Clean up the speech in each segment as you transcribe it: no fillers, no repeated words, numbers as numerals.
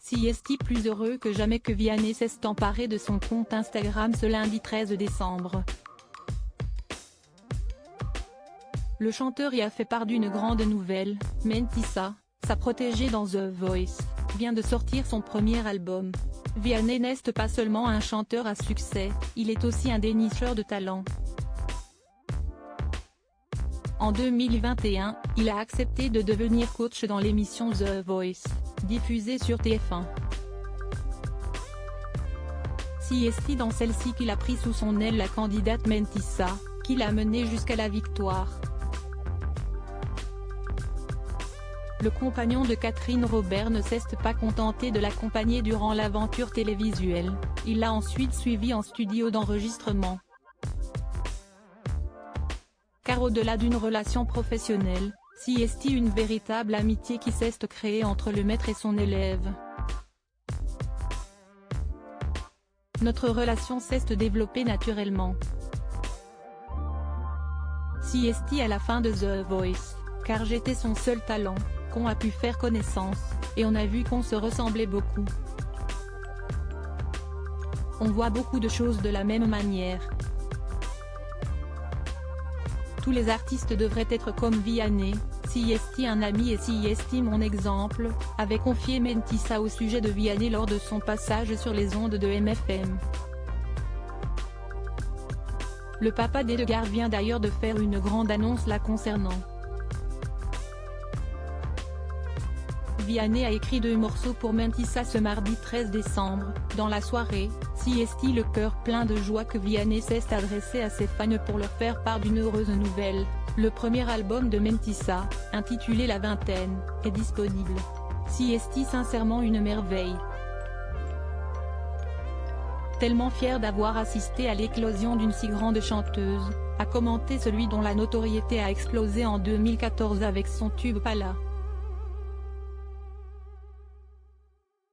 CST plus heureux que jamais que Vianney s'est emparé de son compte Instagram ce lundi 13 décembre. Le chanteur y a fait part d'une grande nouvelle. Mentissa, sa protégée dans The Voice, vient de sortir son premier album. Vianney n'est pas seulement un chanteur à succès, il est aussi un dénicheur de talent. En 2021, il a accepté de devenir coach dans l'émission The Voice, diffusée sur TF1. CST dans celle-ci qu'il a pris sous son aile la candidate Mentissa, qui l'a menée jusqu'à la victoire. Le compagnon de Catherine Robert ne s'est pas contenté de l'accompagner durant l'aventure télévisuelle, il l'a ensuite suivi en studio d'enregistrement. Car au-delà d'une relation professionnelle, CST une véritable amitié qui s'est créée entre le maître et son élève. Notre relation s'est développée naturellement. CST à la fin de The Voice, car j'étais son seul talent, qu'on a pu faire connaissance, et on a vu qu'on se ressemblait beaucoup. On voit beaucoup de choses de la même manière. Tous les artistes devraient être comme Vianney, CST un ami et CST mon exemple, avait confié Mentissa au sujet de Vianney lors de son passage sur les ondes de MFM. Le papa d'Edgar vient d'ailleurs de faire une grande annonce la concernant. Vianney a écrit 2 morceaux pour Mentissa ce mardi 13 décembre, dans la soirée, CST le cœur plein de joie que Vianney s'est adressé à ses fans pour leur faire part d'une heureuse nouvelle. Le premier album de Mentissa, intitulé La Vingtaine, est disponible. CST sincèrement une merveille. Tellement fier d'avoir assisté à l'éclosion d'une si grande chanteuse, a commenté celui dont la notoriété a explosé en 2014 avec son tube Pala.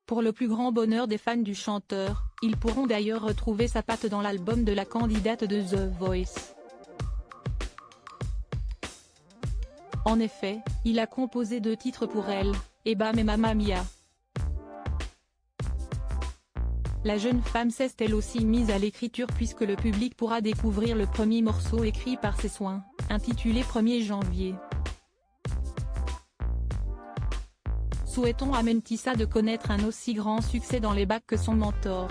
Pour le plus grand bonheur des fans du chanteur, ils pourront d'ailleurs retrouver sa patte dans l'album de la candidate de The Voice. En effet, il a composé 2 titres pour elle, Ebam et Mamma Mia. La jeune femme s'est elle aussi mise à l'écriture puisque le public pourra découvrir le premier morceau écrit par ses soins, intitulé 1er janvier. Souhaitons à Mentissa de connaître un aussi grand succès dans les bacs que son mentor.